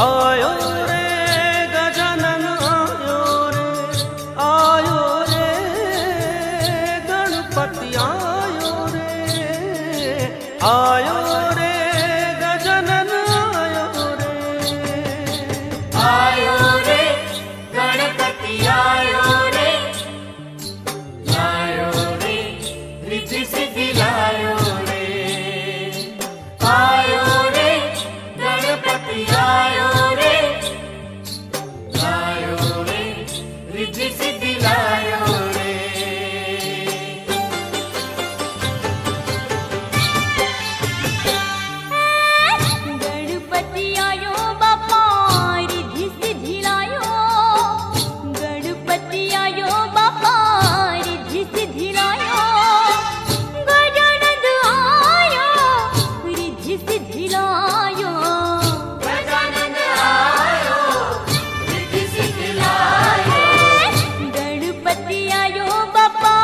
आयो रे गजानन आयो रे गणपति आयो रे गजानन आयो रे गणपति आयो रे रिद्धि सिद्धि लायो रे आयो रे गणपति आयो रे रिद्धि सिद्धि लायो रे गणपति आयो बापा रिद्धि सिद्धि लायो गणपति आयो बापा रिद्धि सिद्धि लायो गजानन आयो रिद्धि सिद्धि लायो गजानन आयो रिद्धि सिद्धि लायो गणपति आयो बापा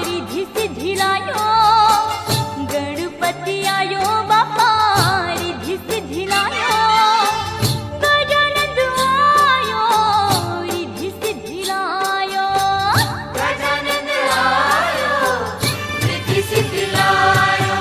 रिद्धि सिद्धि लायो गणपति आयो बापा रिद्धि सिद्धि लायो गजानन आयो रिद्धि सिद्धि लायो गजानन आयो रिद्धि सिद्धि लायो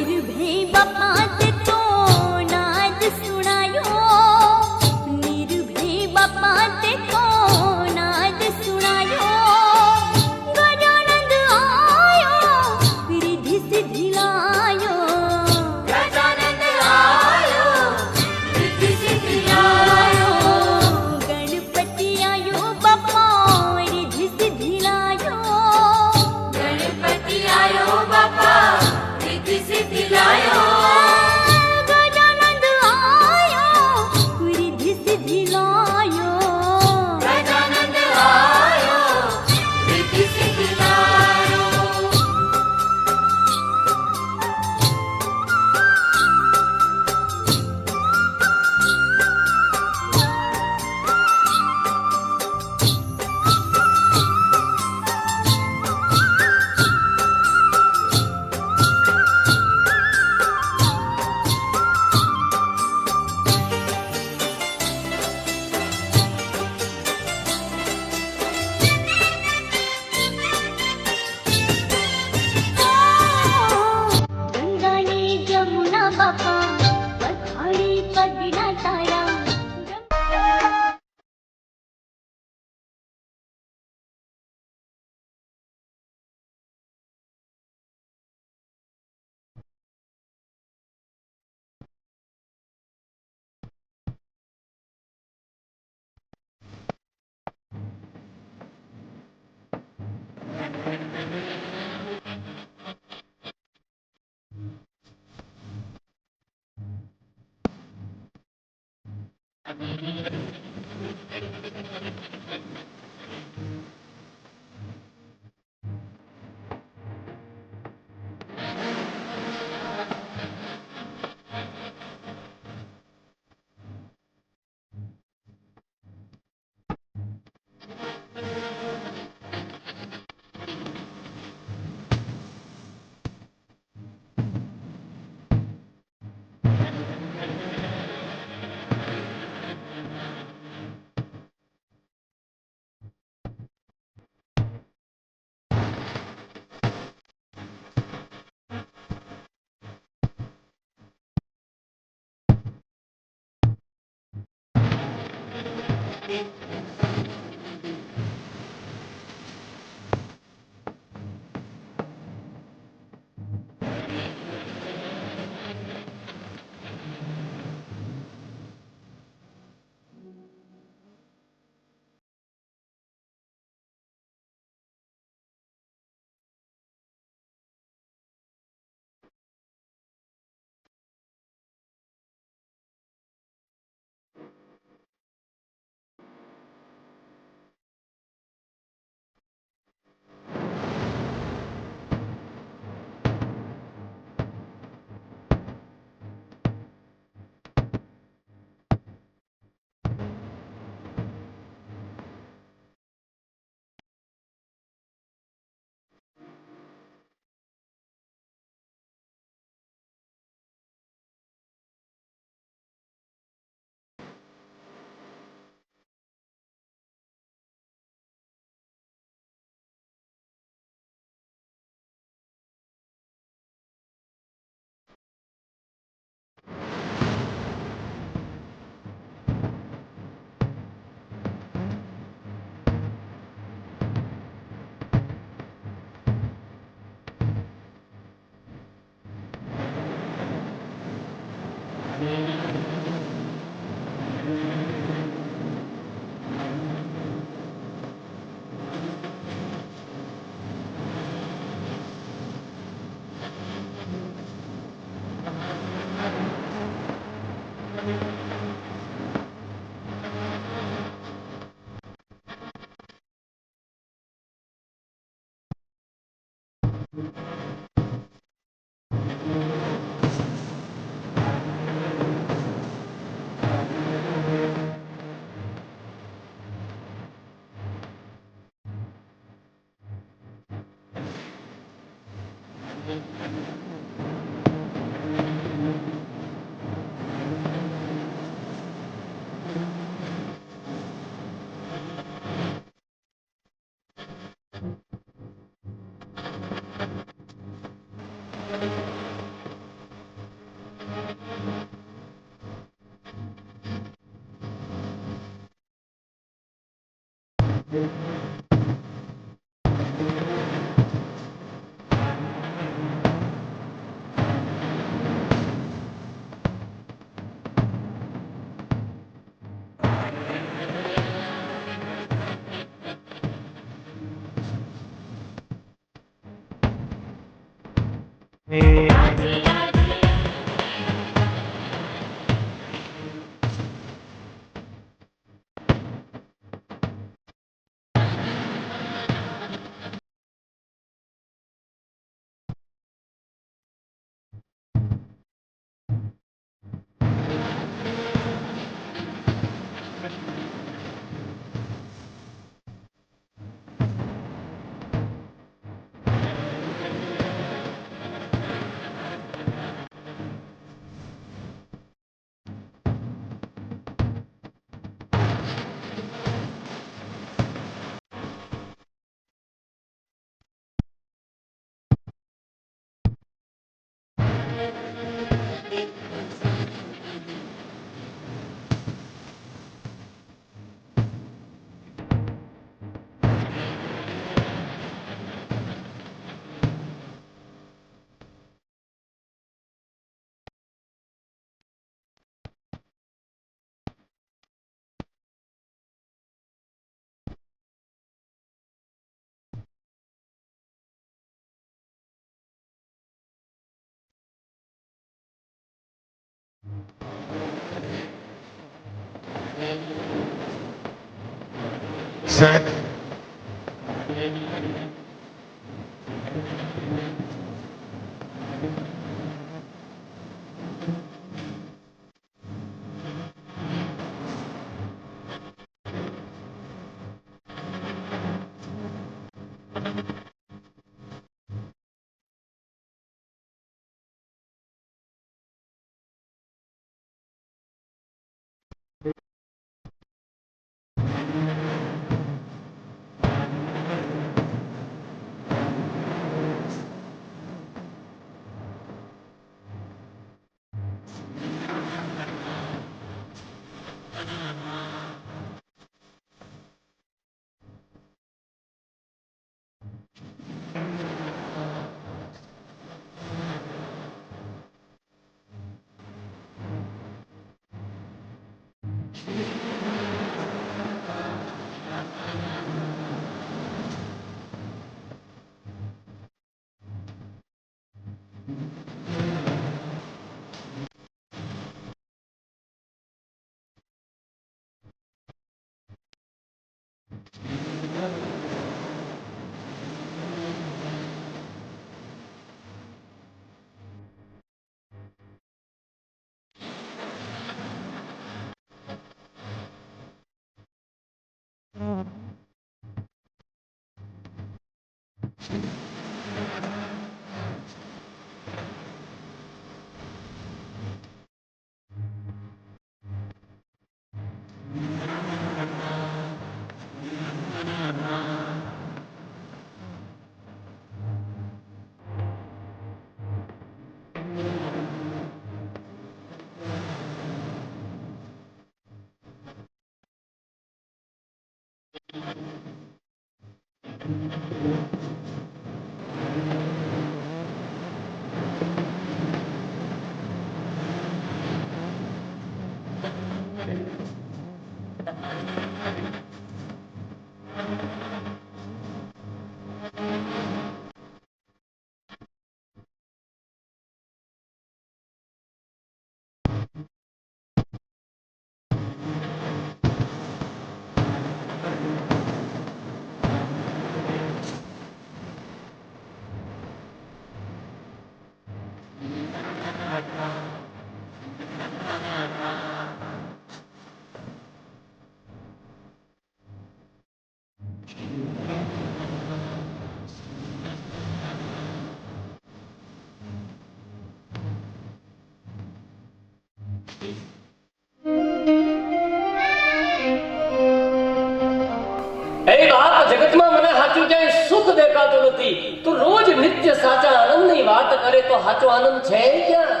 જગતમાં મને સાચું ક્યાંય સુખ દેખાતું નથી. તું રોજ નિત્ય સાચા આનંદની વાત કરે તો સાચો આનંદ છે ક્યાં?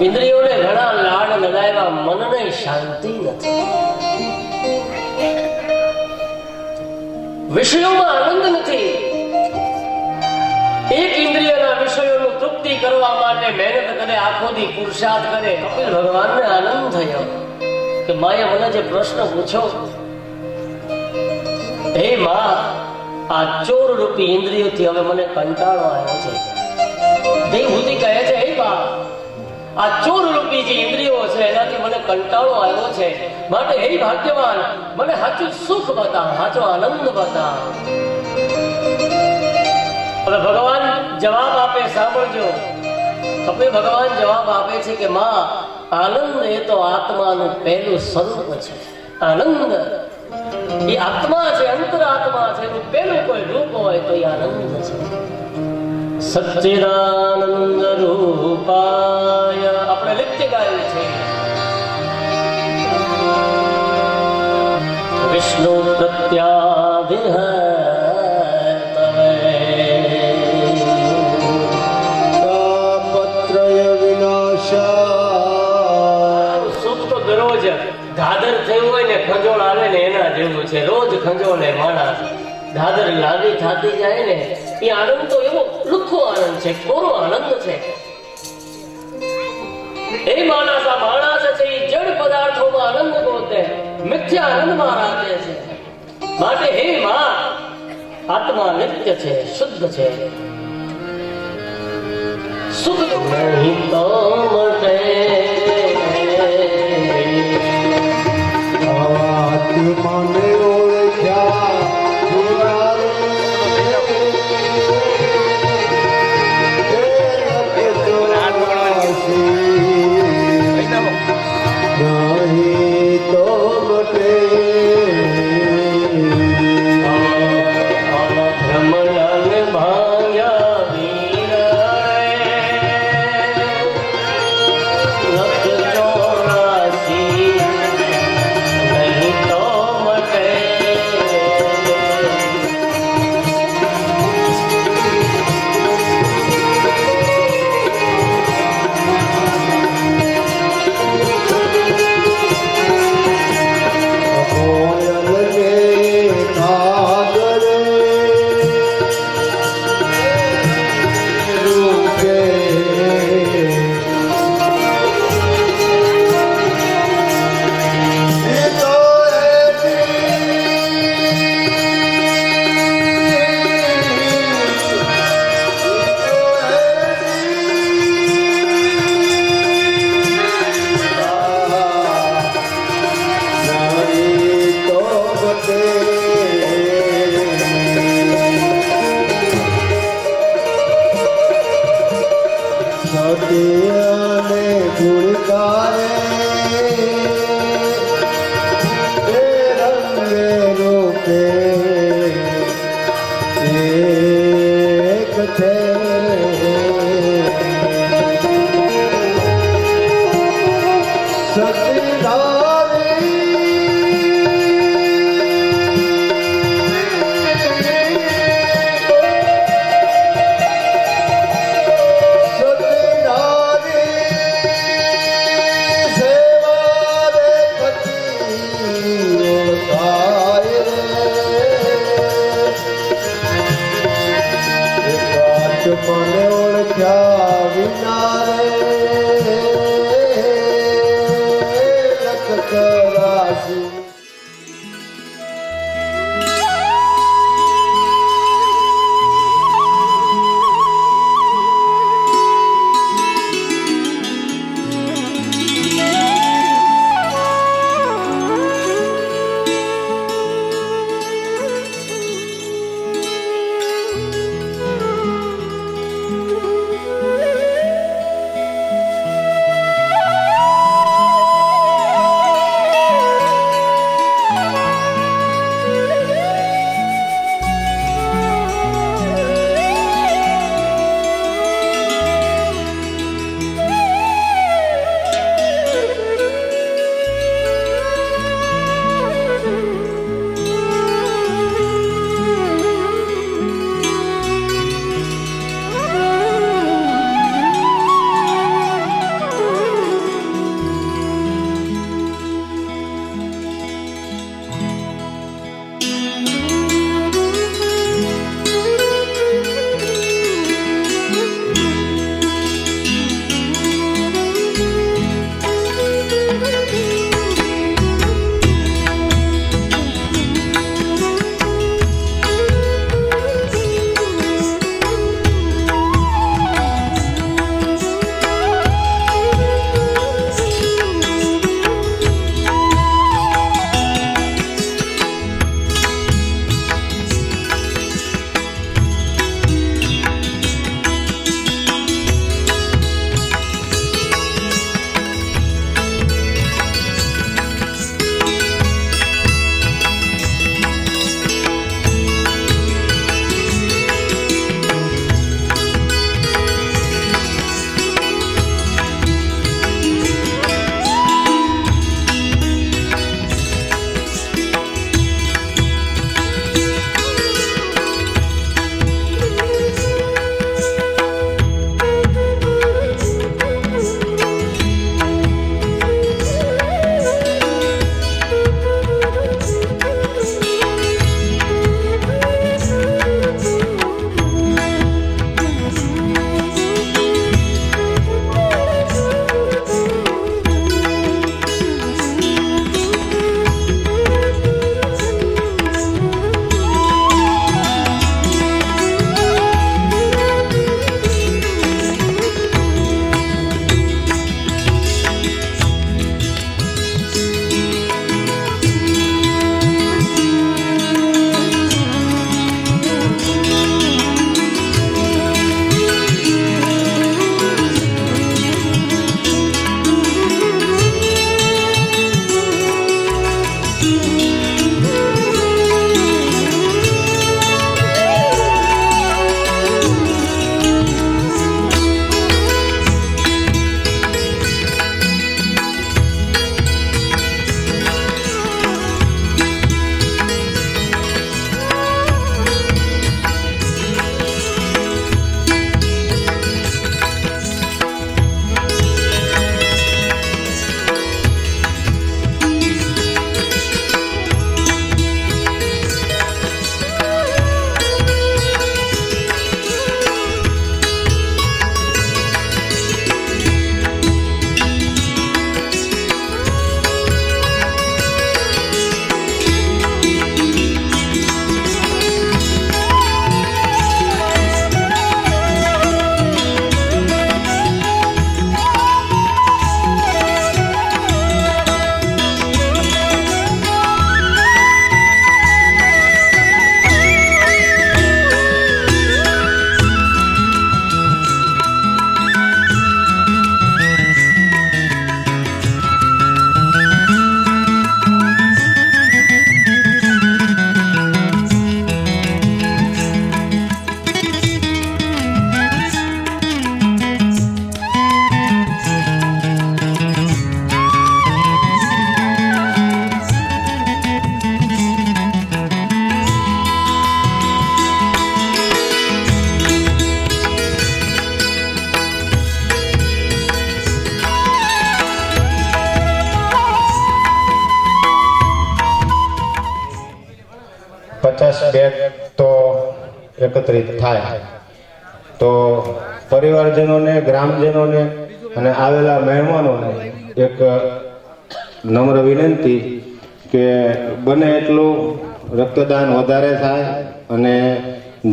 ઇન્દ્રિયોને ઘણા લાડ લગાવ્યા, મનને શાંતિ નથી. વિષયોમાં આનંદ નથી. એક ઇન્દ્રિયના વિષયોનું તૃપ્તિ કરવા માટે મહેનત કરે, આખો દી પુરુષાર્થ કરે. કપિલ ભગવાનને આનંદ થયો કે માએ મને જે પ્રશ્ન પૂછ્યો, હે માં, આ ચોર રૂપી ઇન્દ્રિયોથી હવે મને કંટાળો આવ્યો છે. દેવહૂતિ કહે છે, હે બા, આ ચોર રૂપી જે ઇન્દ્રિયો છે એનાથી મને કંટાળો આવ્યો છે. માટે હે ભાગ્યવાન, મને સાચું સુખ બતાવ, સાચો આનંદ બતાવ. હવે ભગવાન જવાબ આપે, સાંભળજો. કપિલ ભગવાન જવાબ આપે છે કે માં, આનંદ એ તો આત્માનું પહેલું સ્વરૂપ છે. આનંદ એ આત્મા છે, અંતરાત્મા છે. એનું પહેલું કોઈ રૂપ હોય તો એ આનંદ છે. સચ્ચિદાનંદ રૂપાય આપણે નિત્ય ગાયું છે. વિષ્ણુ પ્રત્યાધિહ ધાદર થયું હોય ને ખંજોળ આવે ને એના જેવું છે. રોજ ખંજોળે માણસ, ધાદર લાગી થતી જાય ને એ આનંદ તો એવો લુખ્ખો આનંદ છે, કોરો આનંદ છે. એ માણસ, આ માણસ છે એ જડ પદાર્થોમાં આનંદ ગોતે, મિથ્યા આનંદમાં રાખે છે. માટે હે માં, આત્મા નિત્ય છે, શુદ્ધ છે. સુખ નહીં તો મટે મને ઓળખ્યા વિના રે લખતરાશી. બેગ તો એકત્રિત થાય તો પરિવારજનોને, ગ્રામજનોને અને આવેલા મહેમાનોને એક નમ્ર વિનંતી કે બને એટલું રક્તદાન વધારે થાય અને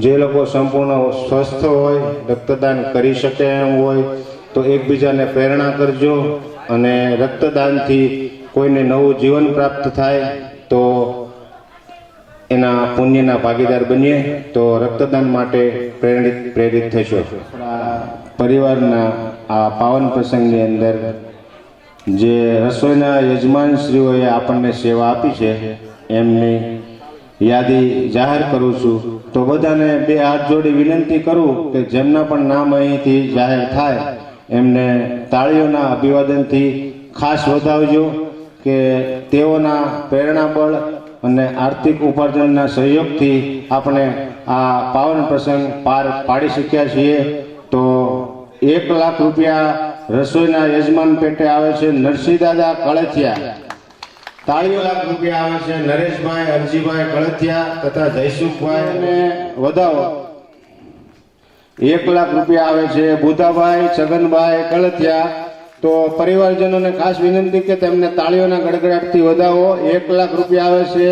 જે લોકો સંપૂર્ણ સ્વસ્થ હોય, રક્તદાન કરી શકે એમ હોય તો એકબીજાને પ્રેરણા કરજો અને રક્તદાનથી કોઈને નવું જીવન પ્રાપ્ત થાય તો એના પુણ્યના ભાગીદાર બનીએ તો રક્તદાન માટે પ્રેરિત થશો. પરિવારના આ પાવન પ્રસંગની અંદર જે રસોઈના યજમાનશ્રીઓએ આપણને સેવા આપી છે એમની યાદી જાહેર કરું છું. તો બધાને બે હાથ જોડી વિનંતી કરું કે જેમના પણ નામ અહીંથી જાહેર થાય એમને તાળીઓના અભિવાદનથી ખાસ વધાવજો કે તેઓના પ્રેરણાબળ અને આર્થિક ઉપાર્જનના સહયોગથી આપણે આ પાવન પ્રસંગ પાર પાડી શક્યા છીએ. તો 1 લાખ રૂપિયા રસોઈના યજમાન પેટે આવે છે નરસિંહદાદા કળથિયા. તાળીઓ લાખ રૂપિયા આવે છે નરેશભાઈ અરજીભાઈ કળથિયા તથા જયસુખભાઈ અને વધાવો. 1 લાખ રૂપિયા આવે છે બુધાભાઈ છગનભાઈ કળથિયા. તો પરિવારજનોને ખાસ વિનંતી કે તેમને તાળીઓના ગડગડાટથી વધાવો. 1 લાખ રૂપિયા આવે છે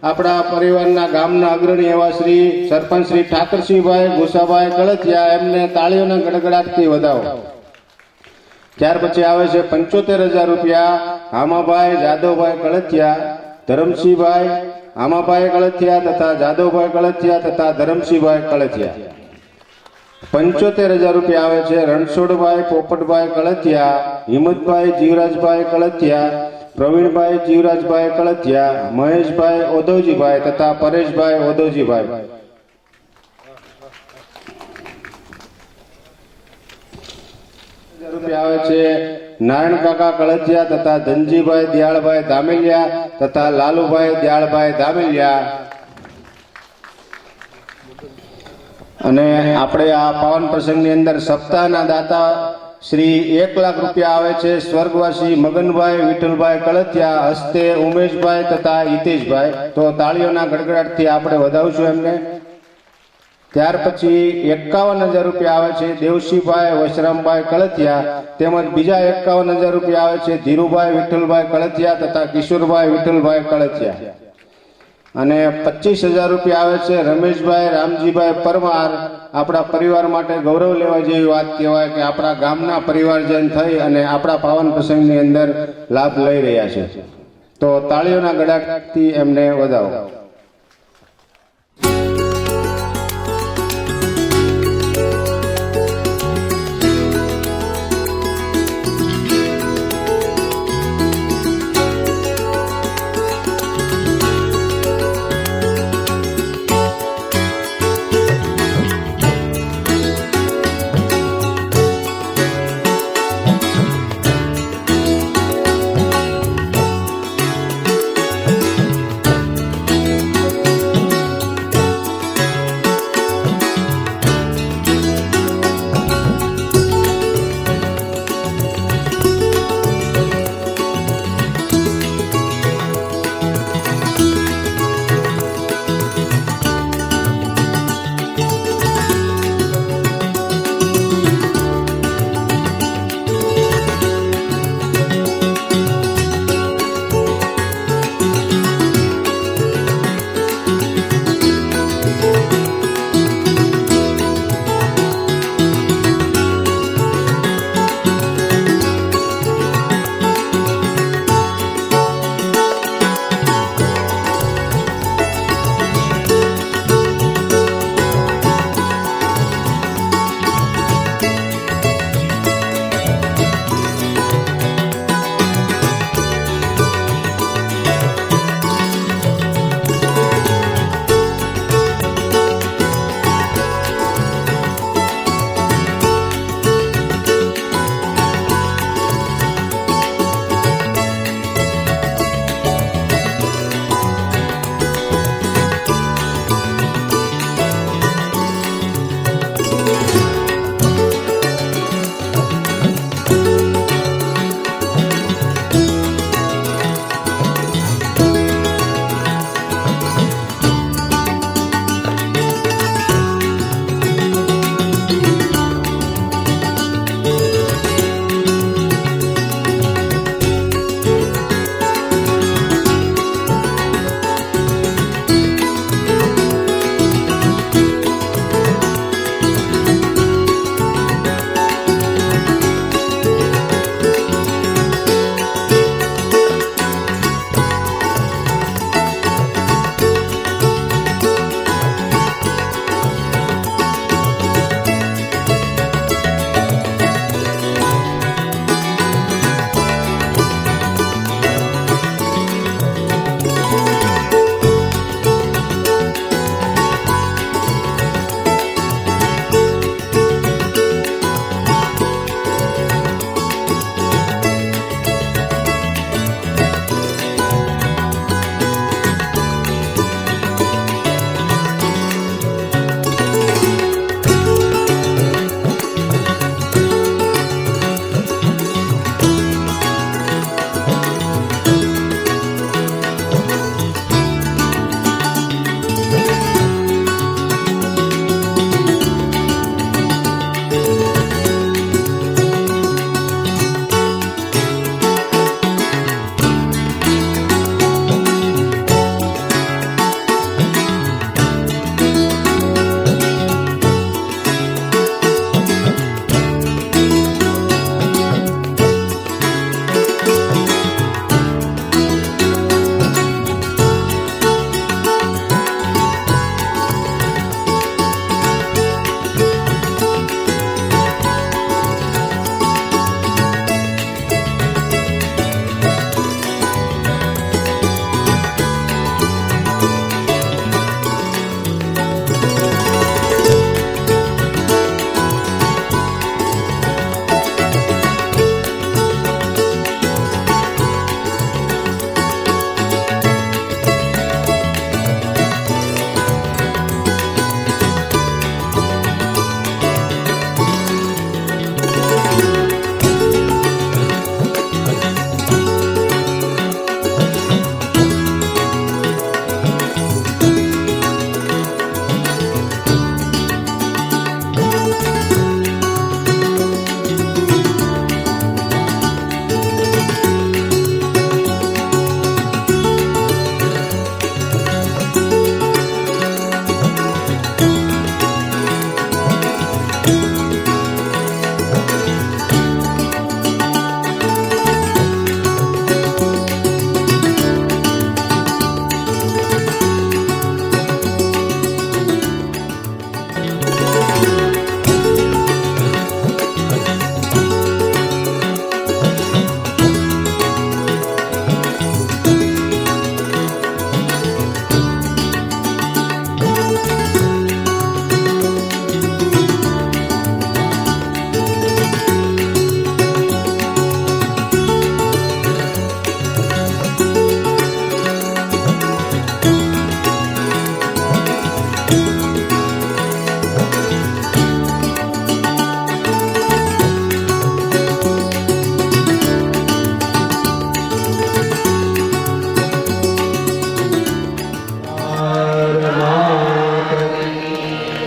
આપણા પરિવારના ગામના અગ્રણી એવા શ્રી સરપંચ શ્રી ઠાકરસિંહભાઈ ગુસાભાઈ કળથિયા, એમને તાળીઓના ગડગડાટથી વધાવો. ત્યાર પછી આવે છે 75,000 રૂપિયા હામાભાઈ જાદવભાઈ કળથિયા, ધરમસિંહભાઈ હામાભાઈ કળથિયા તથા જાદવભાઈ કળથિયા તથા ધરમસિંહભાઈ કળથિયા. 75,000 રૂપિયા આવે છે રણછોડભાઈ પોપટભાઈ કળથિયા, હિંમતભાઈ જીવરાજભાઈ કળથિયા, પ્રવીણભાઈ જીવરાજભાઈ કળથિયા, મહેશભાઈ ઓધવજીભાઈ તથા પરેશભાઈ ઓધવજીભાઈ. રૂપિયા આવે છે નારાયણ કાકા કળથિયા તથા ધનજીભાઈ દયાળભાઈ ધામેલિયા તથા લાલુભાઈ દયાળભાઈ ધામેલિયા. અને આપણે આ પાવન પ્રસંગની અંદર સપ્તાહના દાતા શ્રી 1 લાખ રૂપિયા આવે છે સ્વર્ગવાસી મગનભાઈ વિઠ્ઠલભાઈ કળથિયા, હસ્તે ઉમેશભાઈ તથા હિતેશભાઈ. તો તાળીઓના ગડગડાટથી આપણે વધાવશું એમને. ત્યાર પછી 51,000 રૂપિયા આવે છે દેવશીભાઈ વશરામભાઈ કળથિયા, તેમજ બીજા 51,000 રૂપિયા આવે છે ધીરુભાઈ વિઠ્ઠલભાઈ કળથિયા તથા કિશોરભાઈ વિઠ્ઠલભાઈ કળથિયા. અને 25,000 રૂપિયા આવે છે રમેશભાઈ રામજીભાઈ પરમાર. આપણા પરિવાર માટે ગૌરવ લેવા જેવી વાત કહેવાય કે આપણા ગામના પરિવારજન થઈ અને આપણા પાવન પ્રસંગની અંદર લાભ લઈ રહ્યા છે. તો તાળીઓના ગડાટથી એમને વધાવો.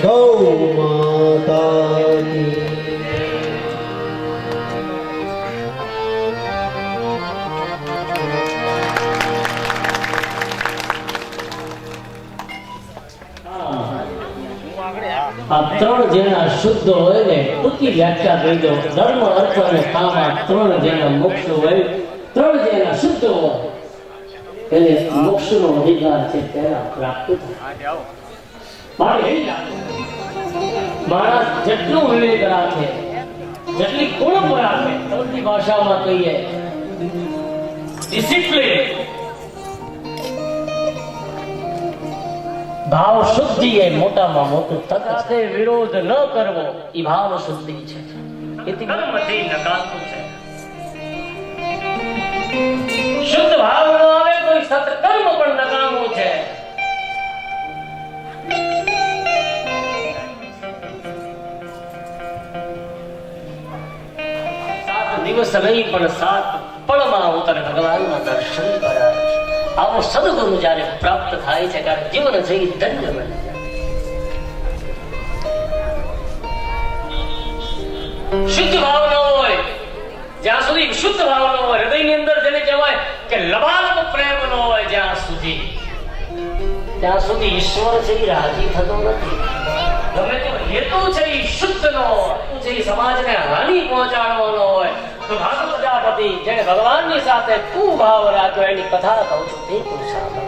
ગૌ માતા કી. આ ત્રણ જેના શુદ્ધ હોય ને ટૂંકી વ્યાખ્યા કહી દો. ધર્મ અર્થ અને કામ આ ત્રણ જેના મોક્ષ હોય, ત્રણ જેના શુદ્ધ હોય એને મોક્ષનો અધિકાર છે તેના પ્રાપ્ત થાય. માણસ જેટલું વિવેક રાખે, જેટલી ગુણ રાખે, સરળ ભાષામાં કહીએ ડિસિપ્લિન, ભાવ શુદ્ધિ એ મોટામાં મોટું તક છે. વિરોધ ન કરવો એ ભાવ શુદ્ધિ છે. એથી કર્મથી નકામું છે. શુદ્ધ ભાવ ન આવે કોઈ સત્કર્મ પણ નકામું છે. દિવસ નહીં પણ 7 પળમાં હું તને ભગવાનના દર્શન કરાવીશ. આવો સદગુરુ જયારે પ્રાપ્ત થાય છે ત્યારે જીવન છે એ ધન્ય બની જાય. શુદ્ધ ભાવ ન હોય, જ્યાં સુધી શુદ્ધ ભાવ ન હોય, હૃદયની અંદર જેને કહેવાય કે લબાલબ પ્રેમ ન હોય, ત્યાં સુધી ઈશ્વર છે એ રાજી થતો નથી. ગમે તે હેતુ છે એ શુદ્ધ ન હોય, છે એ સમાજને હાનિ પહોંચાડવાનો હોય. તો ભાગવત પ્રજાપતિ જેને ભગવાનની સાથે તું ભાવ રાખ્યો એની કથા કહું છું તે પુરુષાર્થ.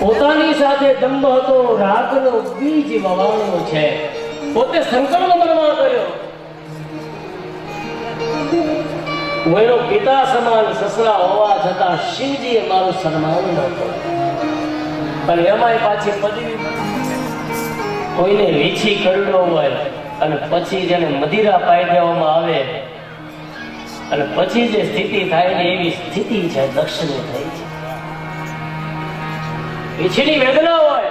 પોતાની સાથે દંભ હતો, રાગનો બીજ વવાણો છે. પોતે સંકલ્પ મનમાં કર્યો, હું એનો પિતા સમાન સસરા હોવા છતાં શિવજીએ મારું સન્માન ન કર્યું. અને એમાંય પાછી પદવી, કોઈને વીછી કરડો હોય અને પછી જેને મદિરા પાઈ દેવામાં આવે અને પછી જે સ્થિતિ થાય ને એવી સ્થિતિ છે દક્ષની થઈ છે. વીછીની વેદના હોય,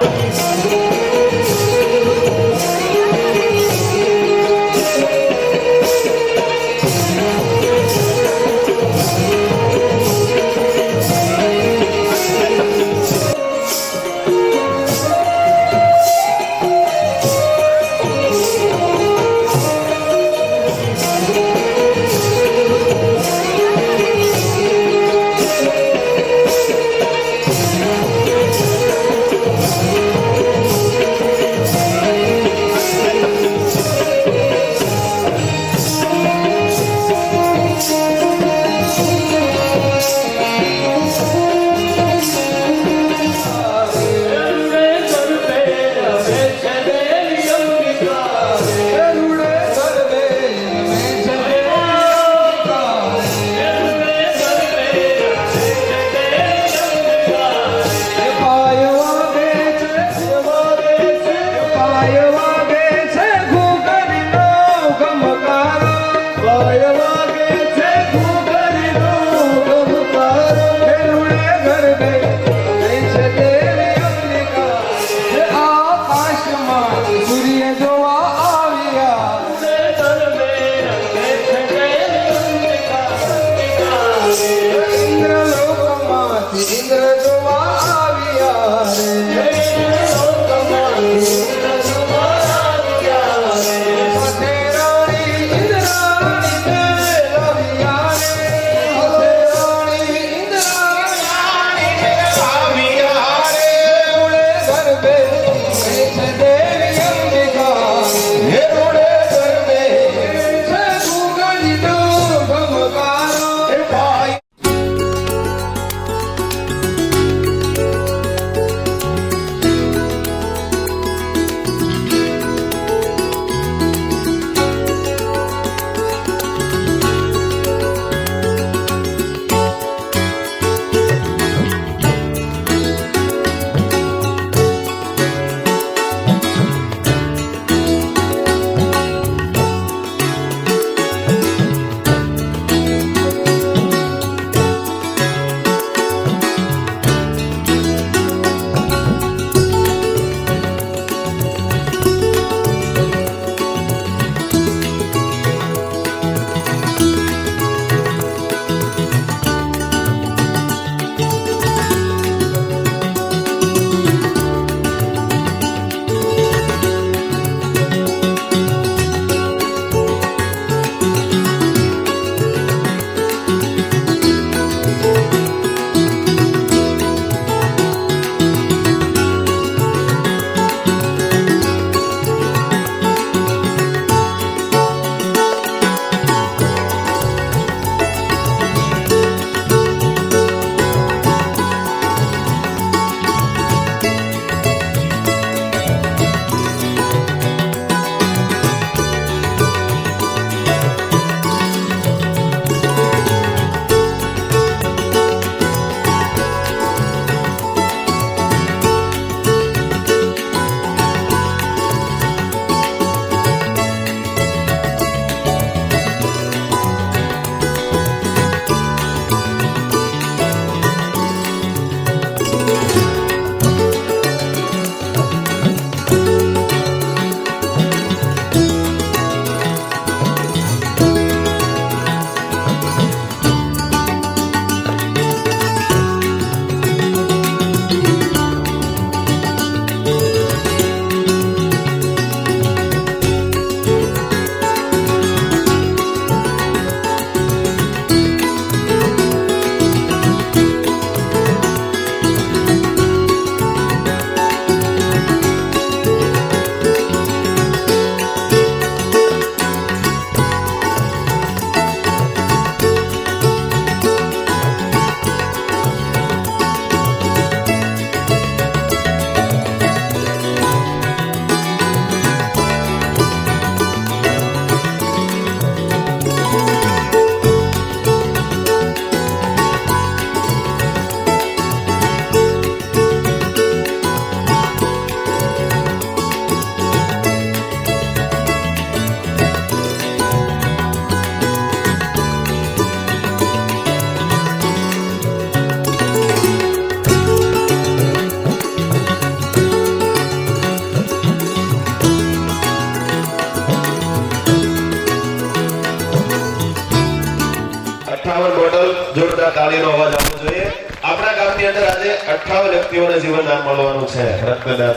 જોરદાર તાળીનો અવાજ આવવો જોઈએ. આપણા ગામની અંદર આજે 58 વ્યક્તિઓને જીવનદાન મળવાનું છે રક્તદાન,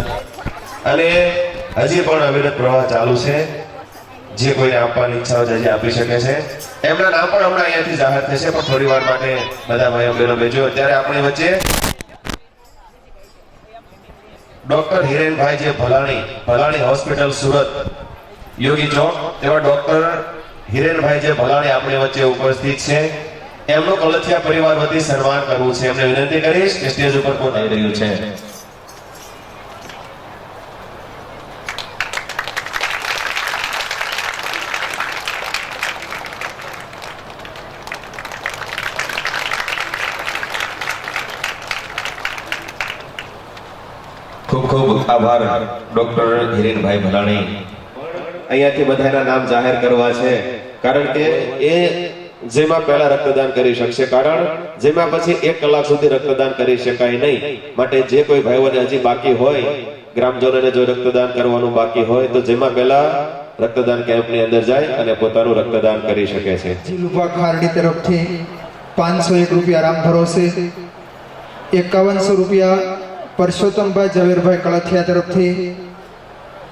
અને હજી પણ અવિરત પ્રવાહ ચાલુ છે. જે કોઈને આપવાની ઈચ્છા હોય હજી આપી શકે છે. એમના નામ પણ હમણાં અહીંયાથી જાહેર થશે, પણ થોડી વાર માટે બધા ભાઈઓ બહેનો બેજો. અત્યારે આપણી વચ્ચે ડોક્ટર હિરેનભાઈ જે ભલાણી હોસ્પિટલ સુરત યોગી ચોક, એવા ડોક્ટર હિરેનભાઈ જે ભલાણી આપણી વચ્ચે ઉપસ્થિત છે. એમનું કલથિયા પરિવાર વતી સન્માન કરવું છે. એમને વિનંતી કરીશ કે સ્ટેજ ઉપર પહોંચી રહ્યું છે. ખૂબ ખૂબ આભાર ડોક્ટર હિરેનભાઈ ભલાણી. અહીંયાથી બધાના નામ જાહેર કરવા છે, કારણ કે એ જેમાં પહેલા રક્તદાન કરી શકશે, કારણ જેમાં પછી 1 કલાક સુધી રક્તદાન કરી શકાય નહીં. માટે જે કોઈ ભાઈઓને હજી બાકી હોય, ગ્રામજનોને જો રક્તદાન કરવાનું બાકી હોય, તો જેમાં પહેલા રક્તદાન કેમ્પની અંદર જાય અને પોતાનું રક્તદાન કરી શકે છે. જીલુભા ખારડી તરફથી 501 રૂપિયા રામ ભરોસે, 5100 રૂપિયા પરસોત્તમભાઈ ઝવેરભાઈ કળથિયા તરફથી,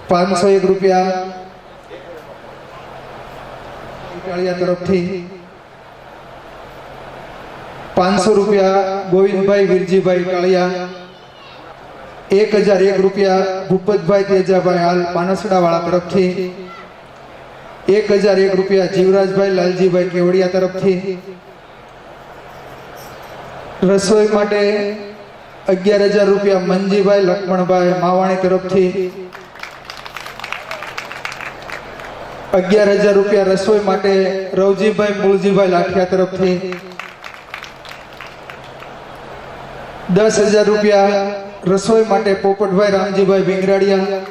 501 રૂપિયા ઇટાલિયા તરફથી, 500 રૂપિયા ગોવિંદભાઈ વીરજીભાઈ ઇટાલિયા, 1001 રૂપિયા ભૂપતભાઈ તેજાભાઈ હાલ પાનસડાવાળા તરફથી, 1001 રૂપિયા જીવરાજભાઈ લાલજીભાઈ કેવડિયા તરફથી. રસોઈ માટે 11000 રૂપિયા મંજીભાઈ લક્ષ્મણભાઈ માવાણી તરફથી, 11000 રૂપિયા રસોઈ માટે રવજીભાઈ મૂળજીભાઈ લાઠિયા તરફથી, 10000 રૂપિયા રસોઈ માટે પોપટભાઈ રામજીભાઈ ભીંગરાડિયા,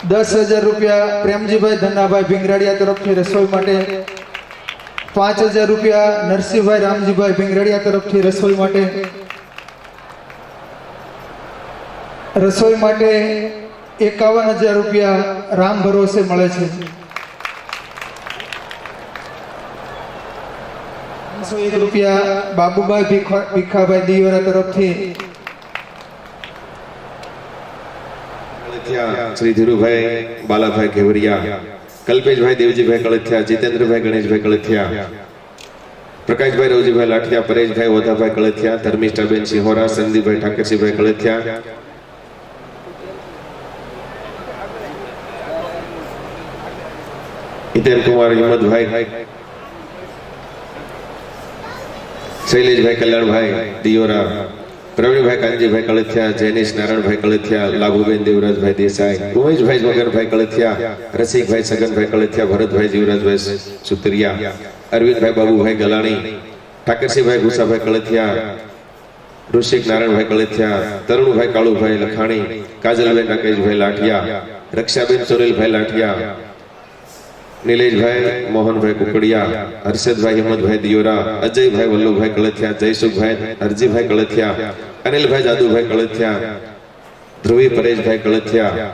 10000 રૂપિયા પ્રેમજીભાઈ ધન્નાભાઈ ભીંગરાડિયા તરફથી રસોઈ માટે, 5000 રૂપિયા નરસિંહભાઈ રામજીભાઈ ભીંગરાડિયા તરફથી રસોઈ માટે, રસોઈ માટે 51000 રૂપિયા રામ ભરોસે મળે છે. 501 રૂપિયા બાબુભાઈ ભીખાભાઈ દિયોરા તરફથી, શ્રી ધીરુભાઈ બાલાભાઈ કેવરિયા, કલ્પેશભાઈ દેવજીભાઈ કળથિયા, જીતેન્દ્રભાઈ ગણેશભાઈ કળથિયા, પ્રકાશભાઈ રવજીભાઈ લાઠિયા, પરેશભાઈ ઓધાભાઈ કળથિયા, ધર્મિષ્ઠાબેન સિંહોરા, સંદીપભાઈ ઠાકરસિંહભાઈ કળથિયા, હિતેનકુમાર હિંમતભાઈ, શૈલેષભાઈ કલ્યાણભાઈ દિયોરા, પ્રવીણભાઈ કાનજીભાઈ કળથિયા, જૈનિશ નારાયણભાઈ કળથિયા, લાભુબેન દેવરાજભાઈ દેસાઈ, ઉમેશભાઈ મગનભાઈ કળથિયા, રસિકભાઈ સગનભાઈ કળથિયા, ભરતભાઈ જીવરાજભાઈ સુતરિયા, અરવિંદભાઈ બાબુભાઈ ગલાણી, ઠાકરસિંહભાઈ ભૂસાભાઈ કળથિયા, ઋષિક નારાયણભાઈ કળથિયા, તરુણભાઈ કાળુભાઈ લખાણી, કાજલબેન રાકેશભાઈ લાઠિયા, રક્ષાબેન સુરેલભાઈ લાઠિયા, નિલેશભાઈ મોહનભાઈ કુકડિયા, હર્ષદભાઈ હિંમતભાઈ દિયોરા, અજયભાઈ વલ્લભભાઈ કળથિયા, જયસુખભાઈ હરજીભાઈ કળથિયા, અનિલભાઈ જાદુભાઈ કળથિયા, ધ્રુવી પરેશભાઈ કળથિયા,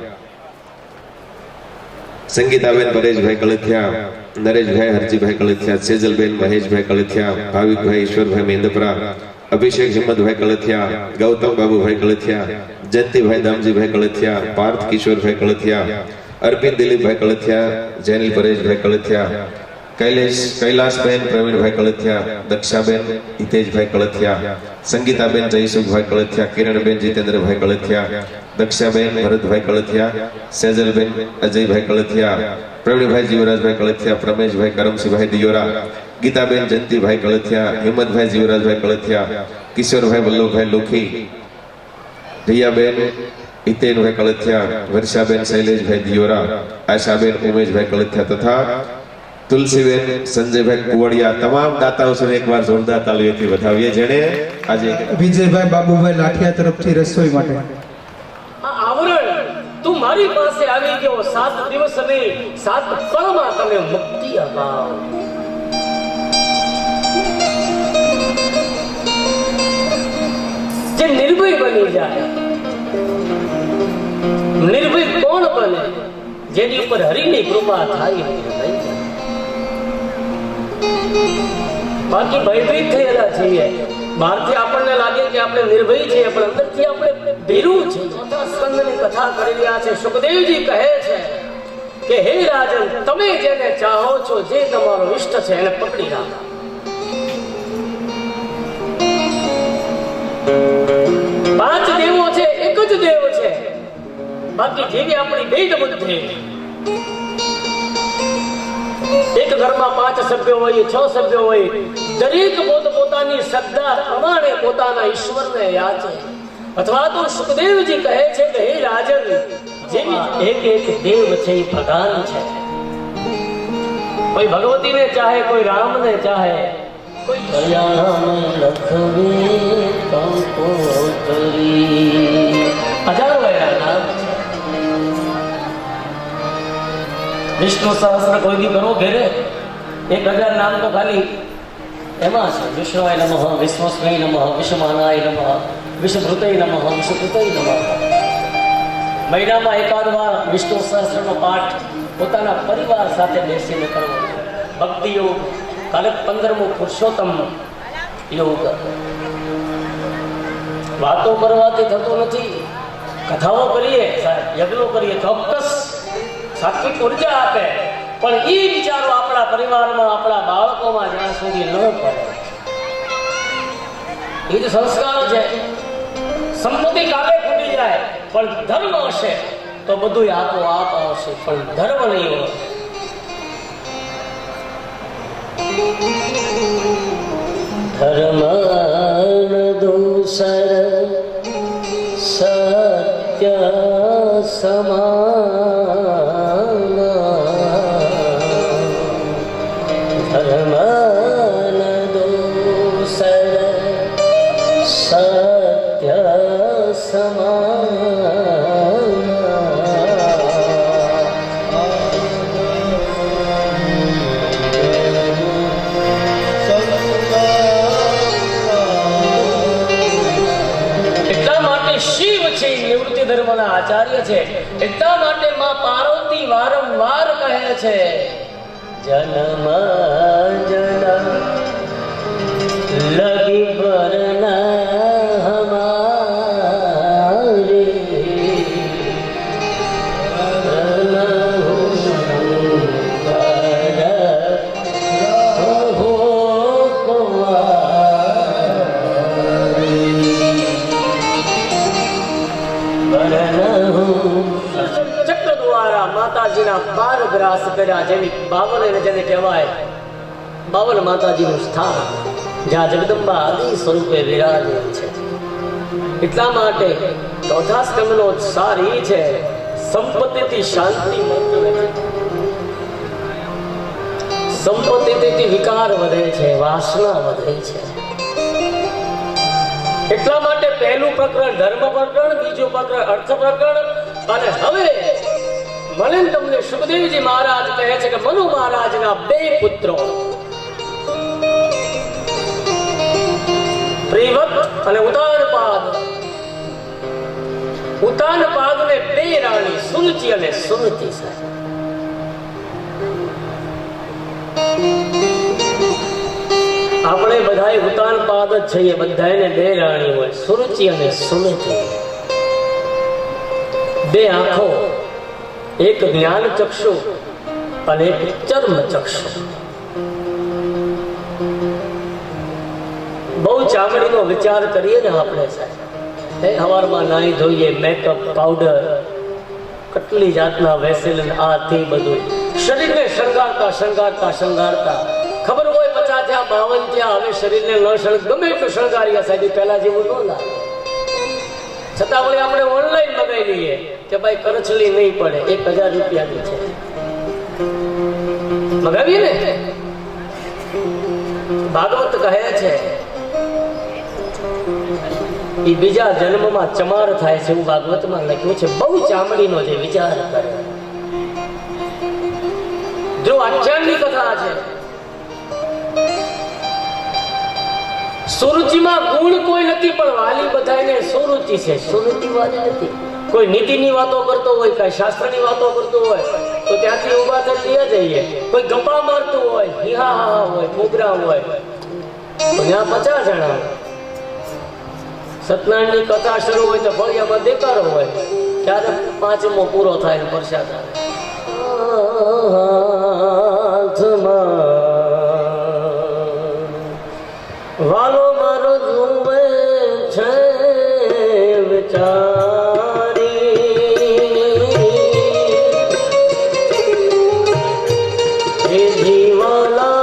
સંગીતાબેન પરેશભાઈ કળથિયા, નરેશભાઈ હરજીભાઈ કળથિયા, સેજલબેન મહેશભાઈ કળથિયા, ભાવિકભાઈ ઈશ્વરભાઈ મેંદપરા, અભિષેક હિંમતભાઈ કળથિયા, ગૌતમ બાબુભાઈ કળથિયા, જયંતિભાઈ દામજીભાઈ કળથિયા, પાર્થ કિશોરભાઈ કળથિયા, અર્પિત દિલીપભાઈ કળથિયા, જેનિલ પરેશભાઈ કળથિયા, કૈલાસબેન પ્રવીણભાઈ કળથિયા, દક્ષાબેન હિતેશભાઈ કળથિયા, સંગીતાબેન જયસુખભાઈ કળથિયા, કિરણબેન જીતેન્દ્રભાઈ કળથિયા, દક્ષાબેન ભરતભાઈ કળથિયા, સેજલબેન અજયભાઈ કળથિયા, પ્રવીણભાઈ જીવરાજભાઈ કળથિયા, પ્રમેશભાઈ કરમસિંહભાઈ દિયોરા, ગીતાબેન જયંતિભાઈ કળથિયા, હિંમતભાઈ જીવરાજભાઈ કળથિયા, કિશોરભાઈ વલ્લભભાઈ લોખી, રિયાબેન હિતેનભાઈ કળથિયા, વર્ષાબેન શૈલેષભાઈ દિયોરા, આશાબેન ઉમેશભાઈ કળથિયા તથા તુલસીબેન સંજયભાઈ કુવડિયા. તમામ દાતાઓને એકવાર જોરદાર તાળીઓથી વધાવીએ, જેણે આજે વિજયભાઈ બાબુભાઈ લાઠિયા તરફથી રસોઈ માટે. આ આવરણ તું મારી પાસે આવી ગયો, 7 દિવસ અને 7 પળમાં તમે મુક્તિ અપાવ. જે નિર્ભય બની જાય, નિર્ભય કોણ બને? જેની ઉપર હરિની કૃપા થાય. બાકી ભયભીત થયેલા છીએ. બહારથી આપણને લાગે કે આપણે નિર્ભય છીએ, પણ અંદરથી આપણે ભીરું છે. ચોથા સ્કંદની કથા કરી રહ્યા છે. સુખદેવજી કહે છે કે હે રાજન, તમે જેને ચાહો છો, જે તમારો ઇષ્ટ છે, એને પકડી રાખો. પાંચ દેવો છે, એક જ દેવ છે. બાકી જેવી આપણી ભેદ બુદ્ધિ. એક ઘરમાં 5 સભ્યો હોય, 6 સભ્યો હોય, દરેક પોતપોતાની શ્રદ્ધા પ્રમાણે પોતાના ઈશ્વરને યાચે. અથવા તો સુખદેવજી કહે છે કે હે રાજન, જેવી એક એક દેવ છે એ ભગવાન છે. કોઈ ભગવતીને ચાહે, કોઈ રામને ચાહે, કોઈ હજારો એના નામ છે. વિષ્ણુ સહસ્ત્ર કોઈ દી કરો ઘેરે, 1000 નામ તો ખાલી એમાં છે. વિષ્ણુય નમઃ, વિશ્વસ્મય નમઃ, વિશ્વમાનાય નમઃ, વિશ્વભૃતય નમઃ, વિશ્વકૃતય નમઃ. મહિનામાં એકાદ વાર વિષ્ણુ સહસ્ત્રનો પાઠ પોતાના પરિવાર સાથે બેસીને કરવો. ભક્તિ યોગ. કાલે 15મો પુરુષોત્તમ યોગ. વાતો કરવાથી થતું નથી. કથાઓ કરીએ, યજ્ઞો કરીએ, ચોક્કસ સાત્વિક ઉર્જા આપે, પણ એ વિચારો આપણા પરિવારમાં, આપણા બાળકોમાં જ્યાં સુધી ન પડે, એ જ સંસ્કાર છે. સંપત્તિ કાલે ખૂટી જાય, પણ ધર્મ હશે તો બધું આપોઆપ આવશે, પણ ધર્મ નહીં હોય. ધર્મ દૂષણ સત્ય સમાન, ધર્મ દૂષણ સત્ય સમાન. ધર્મના આચાર્ય છે. એટલા માટે માં પાર્વતી વારંવાર કહે છે, જન્મ જન્મ લગી વરના હમારે, ચક્ર દ્વારા માતાજીના 12 ગ્રાસ કર્યા. જેવી 52 જેને કહેવાય, 52 માતાજીનું સ્થાન, જ્યાં જગદંબા આદિ સ્વરૂપે વિરાજે છે. એટલા માટે ચોથા સ્કંદનો સાર એ છે, સંપત્તિથી શાંતિ મળતી નથી. સંપત્તિથી વિકાર વધે છે, વાસના વધે છે. એટલા માટે પહેલું પ્રકરણ ધર્મ પ્રકરણ, બીજું પ્રકરણ અર્થ પ્રકરણ, અને હવે મને તમને સુખદેવજી મહારાજ કહે છે કે મનુ મહારાજના 2 પુત્રો પ્રિવત અને ઉતાનપાદ. ઉતાનપાદને 2 રાણી સુરુચિ અને સુમતિ છે. આપણે બધાય ઉતાનપાદ જ છીએ, બધાને 2 રાણી હોય, સુરુચિ અને સુમતિ. 2 આંખો, એક જ્ઞાન ચક્ષુ અને એક ચર્મ ચક્ષુ. બહુ ચામડીનો વિચાર કરીએ ને આપણે સાહેબ, સવારમાં નાહી ધોઈએ, મેકઅપ, પાવડર, કેટલી જાતના વેસેલિન, આથી બધું શરીરને શણગારતા શણગારતા શણગારતા ખબર હોય 50 થયા, 52 થયા, હવે શરીરને ન ગમે એટલું શણગારીએ સાહેબ, પહેલા જેવું ન લાગે. છતાં વળી આપણે ઓનલાઈન મગાવી લઈએ કે ભાઈ કરચલી નહીં પડે, 1000 રૂપિયાની છે, મગાવીએ ને. ભાગવત કહે છે એ બીજા જન્મમાં ચમાર થાય છે, એવું ભાગવતમાં લખ્યું છે. બહુ ચામડીનો જે વિચાર કરે. જો આખ્યાનની કથા છે, સુરુચિમાં ગુણ કોઈ નથી, પણ વાલી બધાને સુરુચિ છે. સુરુચિ વાલી નથી. કોઈ નીતિની વાતો કરતો હોય, કઈ શાસ્ત્રની વાતો કરતો હોય તો ત્યાંથી ઉભા થઈ જઈએ. કોઈ ગપ્પા મારતું હોય, હિહા હોય, પ્રોગ્રામ હોય, ત્યાં 50 જણા. સત્યનારાયણની કથા શરૂ હોય તો ફળિયામાં દેકારો હોય, ત્યારે 5મો પૂરો થાય ને પ્રસાદ આવે. વાલો મારો જુએ છે વિચારી, એ જીવાલા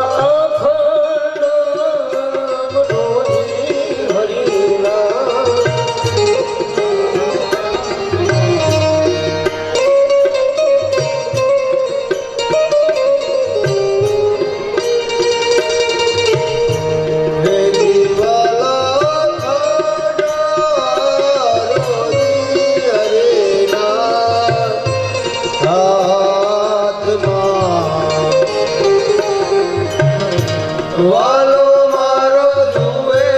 વાલો મારો જુએ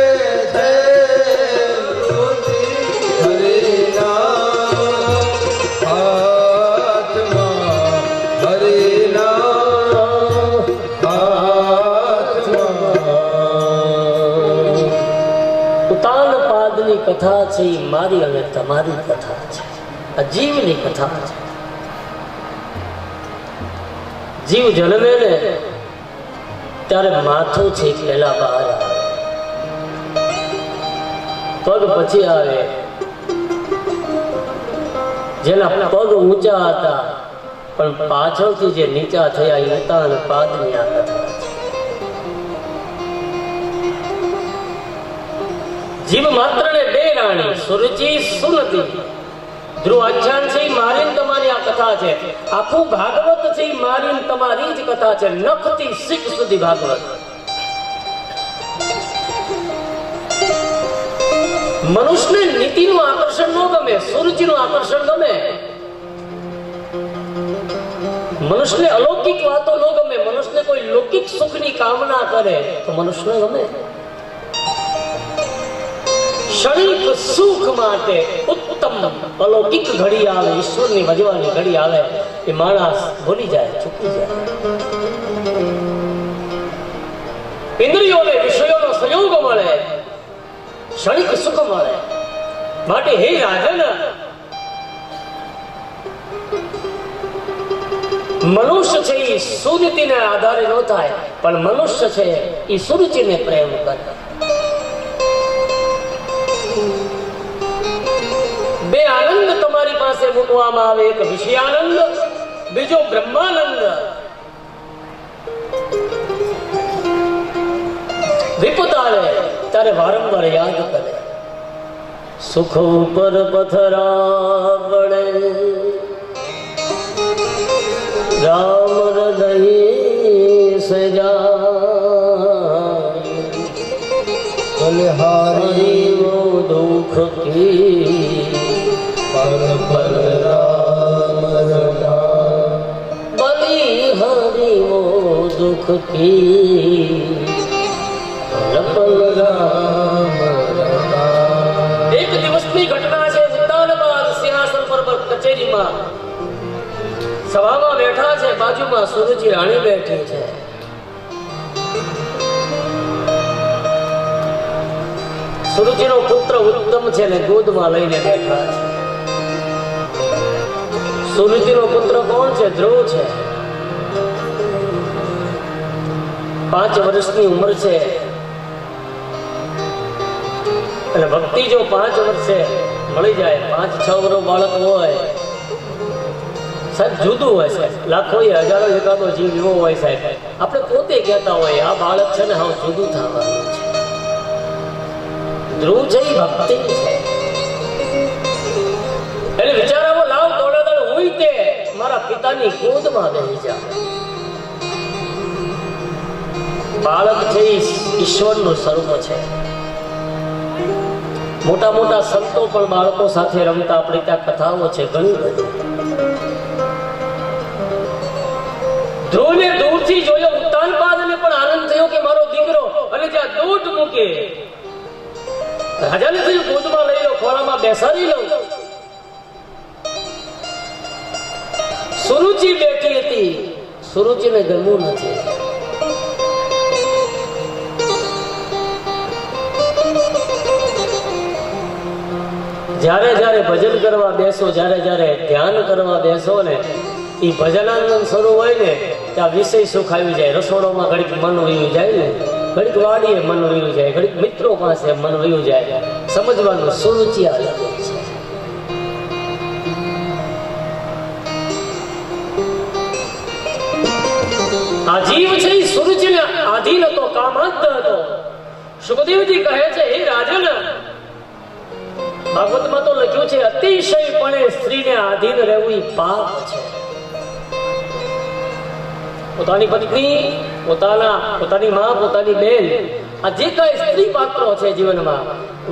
છે હરિના હાથમાં, હરિના હાથમાં. ઉતાન પાદની કથા છે એ મારી અને તમારી કથા છે. આ જીવની કથા છે. જીવ જન્મે ને ત્યારે માથું છે પહેલા બહાર આવે, પગ પછી આવે. જેના પગ ઊંચા હતા પણ પાછળથી જે નીચા થયા એ ઉતાન પાદની આ કથા છે. જીવ માત્ર ને 2 રાણી, સુરજી સુનતી. ધ્રુવ આખ્યાન છે મારી ને તમારી આ કથા છે. આખું ભાગવત છે મારી ને તમારી જ કથા છે, નખથી શીખ સુધી ભાગવત. મનુષ્યને નીતિનું આકર્ષણ ન ગમે, સુરજીનું આકર્ષણ ગમે. મનુષ્યને અલૌકિક વાતો ન ગમે, મનુષ્યને કોઈ લૌકિક સુખની કામના કરે તો મનુષ્યને ગમે. ક્ષણિક સુખ માટે ઉત્તમ અલૌકિક ઘડી આવે, ઈશ્વરની ભજવાની ઘડી આવે, એ માણસ ભૂલી જાય, ચૂકી જાય. ઇન્દ્રિયોને વિષયોનો સંયોગ મળે, ક્ષણિક સુખ મળે. માટે હે રાજન, મનુષ્ય છે એ સુરતીને આધારે ન થાય, પણ મનુષ્ય છે એ સુરુચિને પ્રેમ કરે. 2 આનંદ તમારી પાસે મૂકવામાં આવે, એક વિષયાનંદ, બીજો બ્રહ્માનંદ. વિપત આવે ત્યારે વારંવાર યાદ કરે. સુખ ઉપર પથરા પડે, રામ હૃદય સજા, બલિહારી वो दुख की પલ પલ રામ રટા, बलिहारी वो दुख की पल पल राम रटा. એક દિવસની ઘટના છે. ઉત્તાનપાદ સિંહાસન પર કચેરીમાં સભામાં બેઠા છે, બાજુમાં સુરજી રાણી બેઠી છે. સુરજીનો પુત્ર ઉત્તમ છે ને ગોદમાં લઈને બેઠા છે. સુરજીનો પુત્ર કોણ છે? ધ્રુવ છે. 5 વર્ષની ઉંમર છે અને ભક્તિ જો 5 વર્ષે મળી જાય, 5-6 વર્ષ બાળક હોય સાહેબ, જુદું હોય સાહેબ. લાખો હજારો એકાદો જીવ એવો હોય સાહેબ, આપણે પોતે કહેતા હોય આ બાળક છે ને હવે જુદું થવાનું છે. ધ્રુવ છે એ ભક્તિ છે. એટલે વિચારાવો, લાવ દોડાદોડ હોય તે મારા પિતાની ગોદમાં બેસી જા. બાળક છે એ ઈશ્વરનું સ્વરૂપ છે. મોટા મોટા સંતો પણ બાળકો સાથે રમતા આપણી ત્યાં કથાઓ છે ઘણી બધી. ધ્રુવને દૂરથી જોયો, ઉત્તાનપાદને પણ આનંદ થયો કે મારો દીકરો, અને જ્યાં દૂધ મૂકે રાજાને થયું ગોદમાં લઈ લો, ખોળામાં બેસાડી લો. સુરુચિ બેઠી હતી, સુરુચિને ગમવું નથી. જ્યારે જ્યારે ભજન કરવા બેસો, જ્યારે જ્યારે ધ્યાન કરવા બેસો ને, એ ભજનાનંદ શરૂ હોય ને ત્યાં વિષય સુખ આવી જાય. રસોડામાં ઘડીક મન વયું જાય ને, ઘડીક વાડીએ મન વયું જાય, ઘડીક મિત્રો પાસે મન વયું જાય. સમજવાનું સુરુચિ અલગ છે. આ જીવ છે એ સુરુચિને આધીન હતો, કામાંત હતો. સુખદેવજી કહે છે, હે રાજન, ભાગવતમાં તો લખ્યું છે અતિશયપણે સ્ત્રીને આધીન રહેવું એ પાપ છે. પોતાની પત્ની, પોતાની માં, પોતાની બેન, આ જે કઈ સ્ત્રી પાત્રો છે જીવનમાં,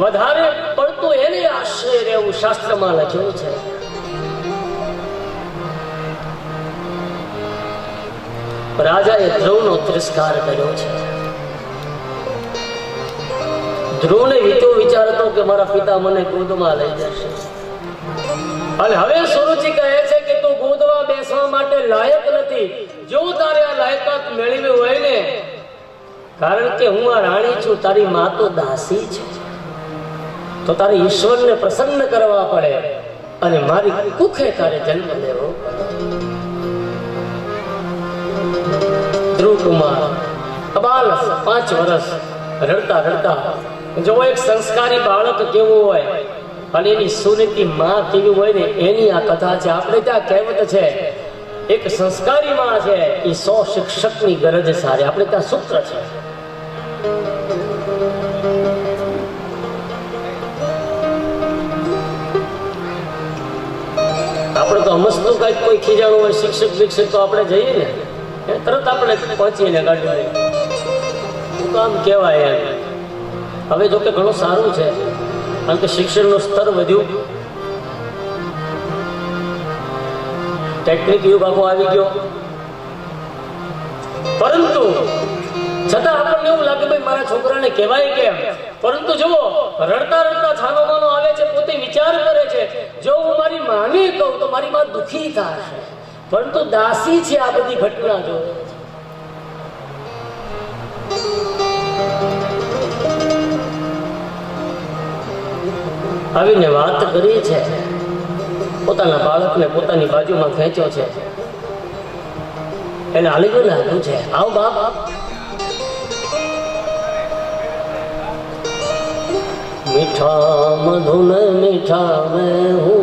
વધારે પડતું એને આશ્રય રહેવું શાસ્ત્રમાં લખ્યું છે. રાજાએ ધ્રુવનો તિરસ્કાર કર્યો છે. ધ્રુવને વિચાર હતો કે મારા પિતા મને ગોદમાં લઈ જશે, અને હવે સુરુચિ કહે છે કે તું ગોદવા બેસવા માટે લાયક નથી. જો તારે આ લાયકાત મેળવી હોય ને, કારણ કે હું આ રાણી છું, તારી માં તો દાસી છે, તો તારે ઈશ્વરને પ્રસન્ન કરવા પડે અને મારી કુખે તારે જન્મ લેવો પડે. ધ્રુવ કુમાર અબાલ 5 વર્ષ રડતા રડતા, જો એક સંસ્કારી બાળક કેવું હોય અને એની સુનીતિ માં કેવી હોય ને, એની આ કથા છે. આપણે ત્યાં કહેવત છે, એક સંસ્કારી માં છે એ 100 શિક્ષકની ગરજ સારી. આપણે ત્યાં સૂત્ર છે. આપણે તો મસ્તું કઈક કોઈ ખીજાણું હોય, શિક્ષક તો આપણે જઈએ ને તરત આપણે પહોંચીને કાઢી લઈએ. કામ કહેવાય એમ. હવે જો કે ઘણું સારું છે, કારણ કે શિક્ષણનું સ્તર વધ્યું, ટેકનિક યુગ આખો આવી ગયો. પરંતુ છતાં આપણને એવું લાગે ભાઈ મારા છોકરાને કહેવાય કેમ. પરંતુ જુઓ, રડતા રડતા છાનો માનો આવે છે, પોતે વિચાર કરે છે, જો હું મારી માને કહું તો મારી માં દુઃખી થશે, પરંતુ દાસી છે આ બધી ઘટના જોવે છે. આવીને વાત કરી છે, પોતાના બાળકને પોતાની બાજુમાં ખેંચ્યો છે, એને આલિંગન આપ્યું છે, આવ બાપ. મીઠા મધુન મીઠા મેં હું